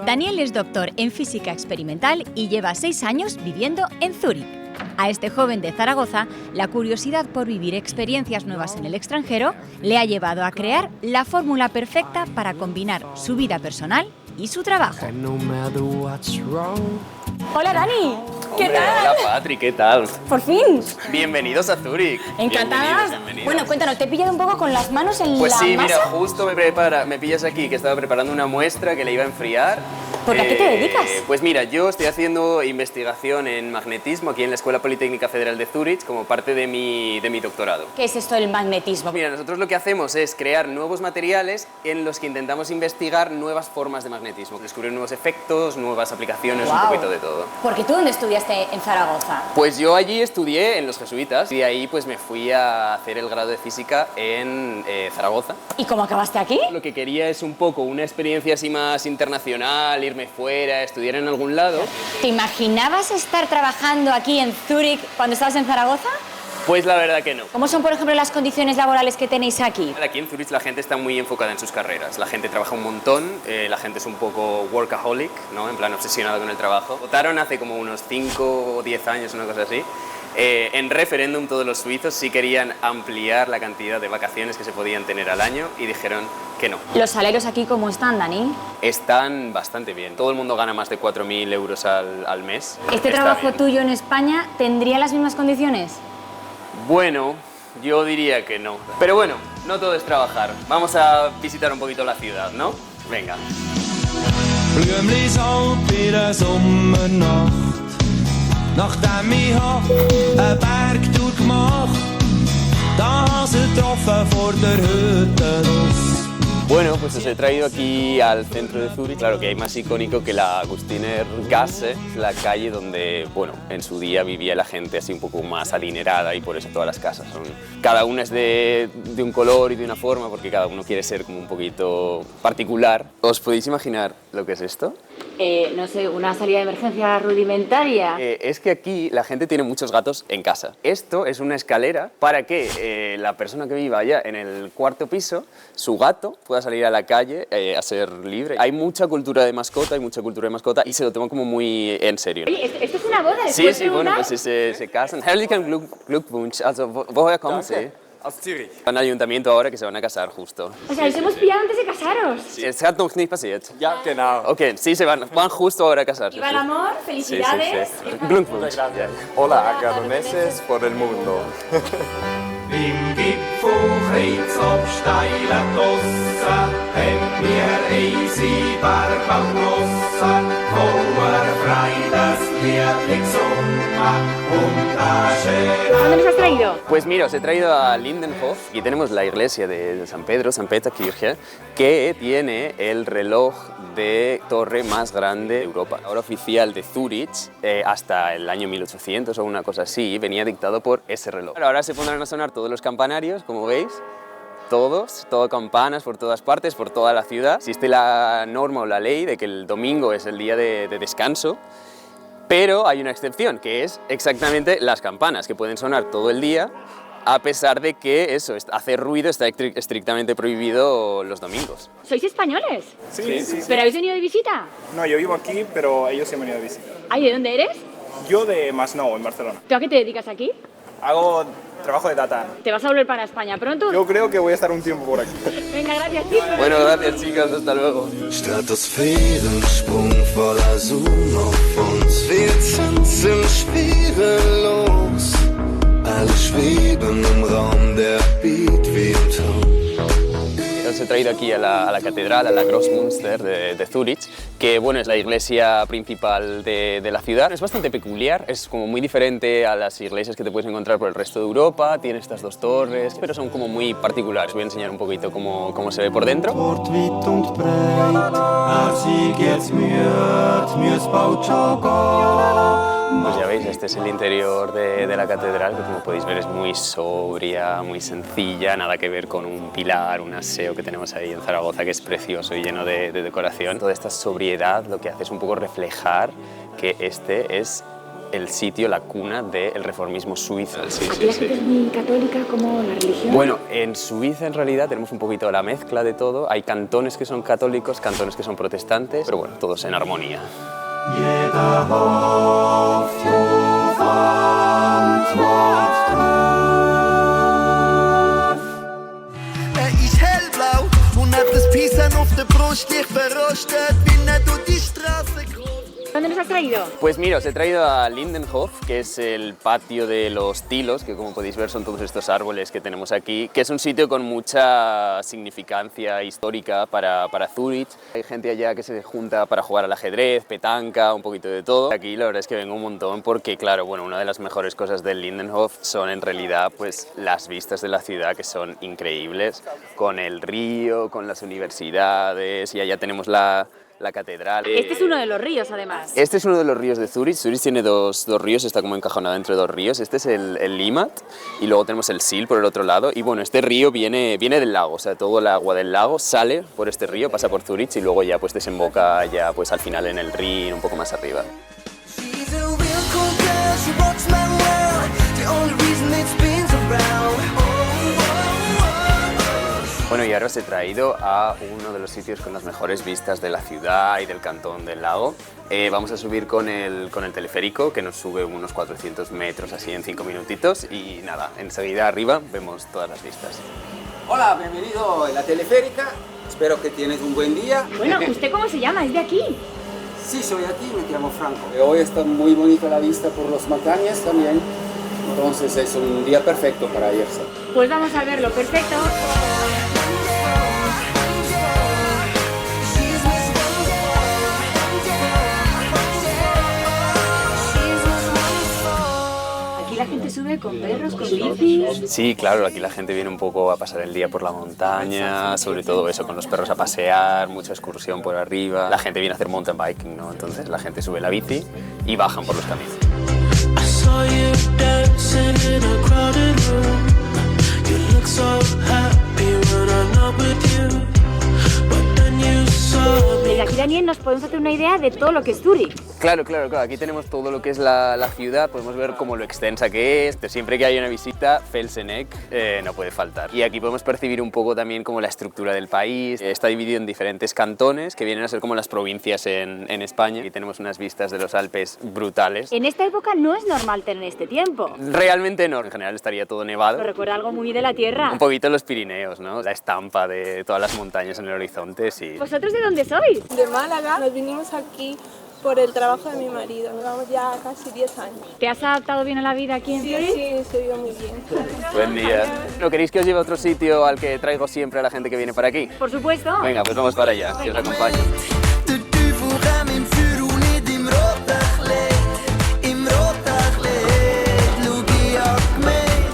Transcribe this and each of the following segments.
Daniel es doctor en física experimental y lleva 6 años viviendo en Zúrich. A este joven de Zaragoza, la curiosidad por vivir experiencias nuevas en el extranjero le ha llevado a crear la fórmula perfecta para combinar su vida personal y su trabajo. Hola Dani, ¿qué tal? Hola Patri, ¿qué tal? Por fin. Bienvenidos a Zúrich. Encantada. Bienvenidos. Bueno, cuéntanos, te he pillado un poco con las manos en Pues la sí, masa. mira, justo me pillas aquí, que estaba preparando una muestra que le iba a enfriar. ¿Por qué te dedicas? Pues mira, yo estoy haciendo investigación en magnetismo aquí en la Escuela Politécnica Federal de Zúrich como parte de mi doctorado. ¿Qué es esto del magnetismo? Mira, nosotros lo que hacemos es crear nuevos materiales en los que intentamos investigar nuevas formas de magnetismo, descubrir nuevos efectos, nuevas aplicaciones, un poquito de todo. Porque tú, ¿dónde estudiaste en Zaragoza? Pues yo allí estudié en los jesuitas y de ahí pues me fui a hacer el grado de física en Zaragoza. ¿Y cómo acabaste aquí? Lo que quería es un poco una experiencia así más internacional, irme fuera, estudiar en algún lado. ¿Te imaginabas estar trabajando aquí en Zúrich cuando estabas en Zaragoza? Pues la verdad que no. ¿Cómo son, por ejemplo, las condiciones laborales que tenéis aquí? Aquí en Zúrich la gente está muy enfocada en sus carreras. La gente trabaja un montón, la gente es un poco workaholic, ¿no? En plan obsesionado con el trabajo. Votaron hace como unos 5 o 10 años, una cosa así. En referéndum todos los suizos sí querían ampliar la cantidad de vacaciones que se podían tener al año y dijeron que no. ¿Los salarios aquí cómo están, Dani? Están bastante bien. Todo el mundo gana más de 4.000 euros al mes. ¿Este Está trabajo bien. tuyo en España tendría las mismas condiciones? Bueno, yo diría que no. Pero bueno, no todo es trabajar. Vamos a visitar un poquito la ciudad, ¿no? Venga. Blümli salt in der Sommernacht, nachdem ich eine Bergtour gemacht, da habe sie getroffen vor der Hütte raus. Bueno, pues os he traído aquí al centro de Zúrich. Claro que hay más icónico que la Augustiner Gasse, la calle donde, bueno, en su día vivía la gente así un poco más adinerada y por eso todas las casas son... Cada una es de un color y de una forma porque cada uno quiere ser como un poquito particular. ¿Os podéis imaginar lo que es esto? No sé, una salida de emergencia rudimentaria. Es que aquí la gente tiene muchos gatos en casa. Esto es una escalera para que la persona que viva allá en el 4.º piso, su gato pueda salir a la calle a ser libre. Hay mucha cultura de mascota, y se lo toman como muy en serio. Oye, ¿esto es una boda? Sí, bueno, pues se casan. Herzlichen Glückwunsch. Also, woher kommen Sie? Aus Zürich. Van al ayuntamiento ahora que se van a casar justo. O sea, os hemos pillado antes de casaros. Es hat noch nicht passiert. Ja, genau. Ok, sí, van justo ahora a casarse. Viva el amor, felicidades. Glückwunsch. Hola, agaroneses por el mundo. Im Gipfelkreuz ob steiler Trosse, haben wir easy Bergbau genossen, wo frei das Lied gesungen und ¿Dónde nos has traído? Pues mira, os he traído a Lindenhof. Aquí tenemos la iglesia de San Pedro, San Peterkirche, que tiene el reloj de torre más grande de Europa. La hora oficial de Zúrich, hasta el año 1800 o una cosa así, venía dictado por ese reloj. Ahora se pondrán a sonar todos los campanarios, como veis. Todo campanas por todas partes, por toda la ciudad. Existe la norma o la ley de que el domingo es el día de descanso, pero hay una excepción, que es exactamente las campanas, que pueden sonar todo el día, a pesar de que eso, hacer ruido está estrictamente prohibido los domingos. ¿Sois españoles? Sí. ¿Pero habéis venido de visita? No, yo vivo aquí, pero ellos se han venido a visitar. Ay, ¿de dónde eres? Yo de Masnou, en Barcelona. ¿Tú a qué te dedicas aquí? Hago trabajo de data. ¿Te vas a volver para España pronto? Yo creo que voy a estar un tiempo por aquí. Venga, gracias, chicos. Bueno, gracias chicos, hasta luego. Stratosphärensprung voller Zoom auf uns. Wir tanzen schwerelos. Alle schweben im Raum, der Beat wie im Ton. Os he traído aquí a la catedral, a la Grossmünster de Zúrich, que bueno, es la iglesia principal de la ciudad. Es bastante peculiar, es como muy diferente a las iglesias que te puedes encontrar por el resto de Europa. Tiene estas dos torres, pero son como muy particulares. Voy a enseñar un poquito cómo se ve por dentro. Wort weit und breit, sieg jetzt müs baut schon gehen. Pues ya veis, este es el interior de la catedral, que como podéis ver es muy sobria, muy sencilla, nada que ver con un pilar, un aseo que tenemos ahí en Zaragoza, que es precioso y lleno de decoración. Toda esta sobriedad lo que hace es un poco reflejar que este es el sitio, la cuna del reformismo suizo. ¿Aquí la gente es muy católica como la religión? Bueno, en Suiza en realidad tenemos un poquito la mezcla de todo. Hay cantones que son católicos, cantones que son protestantes, pero bueno, todos en armonía. Jeder hofft auf Antwort drauf. Ich hellblau und hab das Pisan auf der Brust, ich verrostet, bin nicht durch die Straße groß. ¿Dónde nos has traído? Pues mira, os he traído a Lindenhof, que es el patio de los tilos, que como podéis ver son todos estos árboles que tenemos aquí, que es un sitio con mucha significancia histórica para Zúrich. Hay gente allá que se junta para jugar al ajedrez, petanca, un poquito de todo. Aquí la verdad es que vengo un montón porque, claro, bueno, una de las mejores cosas del Lindenhof son en realidad pues las vistas de la ciudad, que son increíbles, con el río, con las universidades, y allá tenemos la catedral. Este es uno de los ríos, además. Este es uno de los ríos de Zúrich. Zúrich tiene dos ríos, está como encajonado entre dos ríos. Este es el Limmat y luego tenemos el Sil por el otro lado. Y bueno, este río viene del lago, o sea, todo el agua del lago sale por este río, pasa por Zúrich y luego ya pues desemboca ya pues al final en el Rin, un poco más arriba. She's a real cool girl, she rocks my world, the only reason it spins around. Bueno, y ahora os he traído a uno de los sitios con las mejores vistas de la ciudad y del cantón del lago. Vamos a subir con el teleférico, que nos sube unos 400 metros así en 5 minutitos, y nada, enseguida arriba vemos todas las vistas. Hola, bienvenido a la teleférica. Espero que tienes un buen día. Bueno, ¿usted cómo se llama? ¿Es de aquí? Sí, soy aquí, me llamo Franco. Hoy está muy bonita la vista por las montañas también. Entonces es un día perfecto para irse. Pues vamos a verlo, perfecto. Aquí la gente sube con perros, con bicis. Sí, claro, aquí la gente viene un poco a pasar el día por la montaña, sobre todo eso, con los perros a pasear, mucha excursión por arriba. La gente viene a hacer mountain biking, ¿no? Entonces la gente sube la bici y bajan por los caminos. Desde aquí, Daniel, nos podemos hacer una idea de todo lo que es Zúrich. Claro, aquí tenemos todo lo que es la ciudad, podemos ver como lo extensa que es. Siempre que hay una visita, Felseneck no puede faltar. Y aquí podemos percibir un poco también como la estructura del país. Está dividido en diferentes cantones, que vienen a ser como las provincias en España. Aquí tenemos unas vistas de los Alpes brutales. En esta época no es normal tener este tiempo. Realmente no, en general estaría todo nevado. Nos recuerda algo muy de la tierra. Un poquito los Pirineos, ¿no? La estampa de todas las montañas en el horizonte, sí. ¿Vosotros de dónde sois? De Málaga. Nos vinimos aquí por el trabajo de mi marido. Llevamos ya casi 10 años. ¿Te has adaptado bien a la vida aquí en Zúrich? Sí, se vive muy bien. Buen día. ¿No queréis que os lleve a otro sitio al que traigo siempre a la gente que viene para aquí? Por supuesto. Venga, pues vamos para allá, que os acompaño. De duivel gaan in vuur, hoe niet in rood daglicht. In rood daglicht, look je ook mee.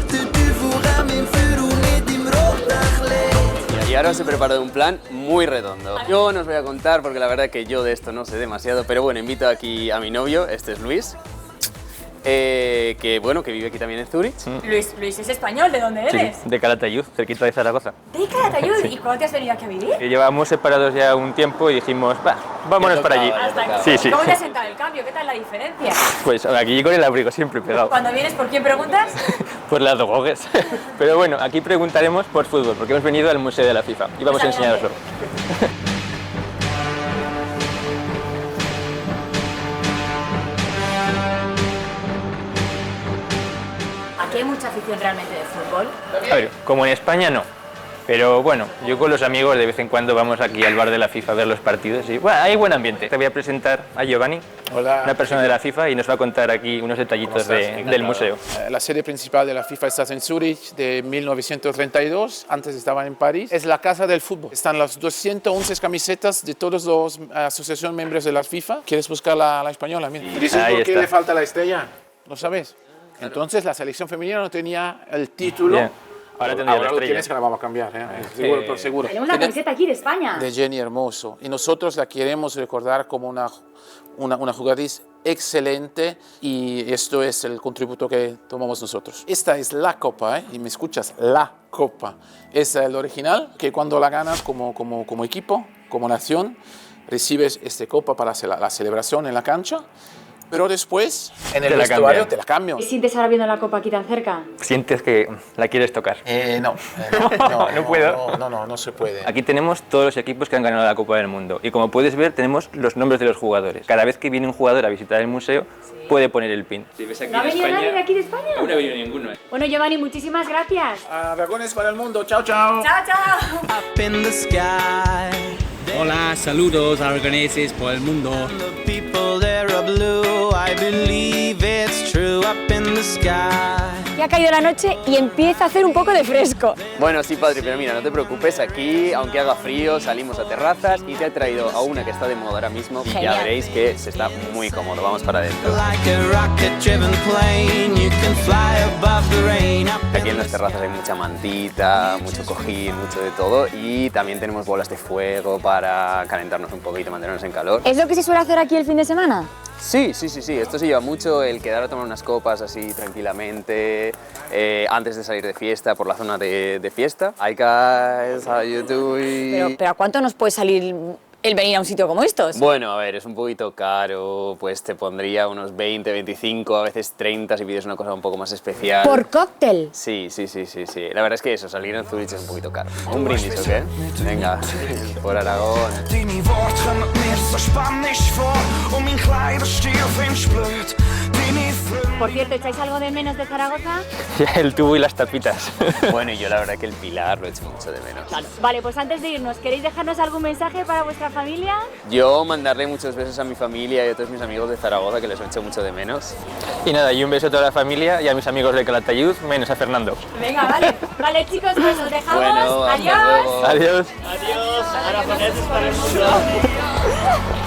De duivel gaan in vuur, hoe niet in rood daglicht. Y ahora os he preparado un plan muy redondo. Yo no os voy a contar porque la verdad que yo de esto no sé demasiado, pero bueno, invito aquí a mi novio, este es Luis, que bueno, que vive aquí también en Zúrich. Luis es español, ¿de dónde eres? De Calatayud, cerquita de Zaragoza. ¿De Calatayud? ¿Y cuándo te has venido aquí a vivir? Llevábamos separados ya un tiempo y dijimos, va, vámonos para allí. Hasta aquí. Sí, sí. ¿Cómo te has sentado el cambio? ¿Qué tal la diferencia? Pues aquí con el abrigo siempre pegado. Cuando vienes, ¿por quién preguntas? Por las dogogues. Pero bueno, aquí preguntaremos por fútbol, porque hemos venido al Museo de la FIFA y vamos a enseñaroslo. Aquí hay mucha afición realmente de fútbol. A ver, como en España no. Pero bueno, yo con los amigos de vez en cuando vamos aquí al bar de la FIFA a ver los partidos y bueno, hay buen ambiente. Te voy a presentar a Giovanni, una persona de la FIFA, y nos va a contar aquí unos detallitos del museo. La sede principal de la FIFA está en Zúrich de 1932, antes estaba en París. Es la casa del fútbol. Están las 211 camisetas de todos los asociaciones miembros de la FIFA. ¿Quieres buscar la española? Mira. ¿Dices por qué le falta la estrella? ¿Lo sabes? Entonces la selección femenina no tenía el título. Bien. Ahora lo tienes, que la vamos a cambiar, seguro, por seguro. Tenemos la camiseta aquí de España. De Jenny Hermoso. Y nosotros la queremos recordar como una jugadora excelente, y esto es el contributo que tomamos nosotros. Esta es la copa, y me escuchas, la copa. Es el original, que cuando la ganas como equipo, como nación, recibes esta copa para hacer la celebración en la cancha. pero después en el Te la vestuario cambian. te la cambio. ¿Te sientes ahora viendo la copa aquí tan cerca? ¿Sientes que la quieres tocar? No puedo. No se puede. Aquí tenemos todos los equipos que han ganado la Copa del Mundo y como puedes ver tenemos los nombres de los jugadores. Cada vez que viene un jugador a visitar el museo puede poner el pin. Si ves aquí ¿No ha venido nadie de aquí de España? Aún no ha venido ninguno. Bueno, Giovanni, muchísimas gracias. Dragones para el mundo. Chao, chao. Chao, chao. Up in the sky, Hola, saludos aragoneses por el mundo. the people there are blue. I believe it's true. Up in the sky. Ya ha caído la noche y empieza a hacer un poco de fresco. Bueno, sí, Patri, pero mira, no te preocupes, aquí, aunque haga frío, salimos a terrazas y te he traído a una que está de moda ahora mismo y ya Genial. veréis que se está muy cómodo. Vamos para adentro. Like a rocket-driven plane, you can fly above the rain. Up Aquí en las terrazas hay mucha mantita, mucho cojín, mucho de todo y también tenemos bolas de fuego para calentarnos un poquito, mantenernos en calor. ¿Es lo que se suele hacer aquí el fin de semana? Sí, esto se lleva mucho, el quedar a tomar unas copas así tranquilamente, antes de salir de fiesta, por la zona de fiesta. Hi guys, how you doing? Pero ¿a cuánto nos puede salir el venir a un sitio como estos? Bueno, a ver, es un poquito caro, pues te pondría unos 20, 25, a veces 30 si pides una cosa un poco más especial. ¿Por cóctel? Sí. La verdad es que eso, salir en Zurich es un poquito caro. ¿Un brindis o qué? Venga, por Aragón. Deine Worte kommen mir so spannend vor und mein Kleiderstil findest blöd. Deine Por cierto, ¿echáis algo de menos de Zaragoza? El tubo y las tapitas. Bueno, y yo la verdad que el Pilar lo echo mucho de menos. Vale, pues antes de irnos, ¿queréis dejarnos algún mensaje para vuestra familia? Yo mandarle muchos besos a mi familia y a todos mis amigos de Zaragoza que les echo mucho de menos. Y nada, y un beso a toda la familia y a mis amigos de Calatayud, menos a Fernando. Venga, vale. Vale, chicos, pues os dejamos. Bueno, hasta Adiós. luego. Adiós. Adiós, aragoneses para el mundo.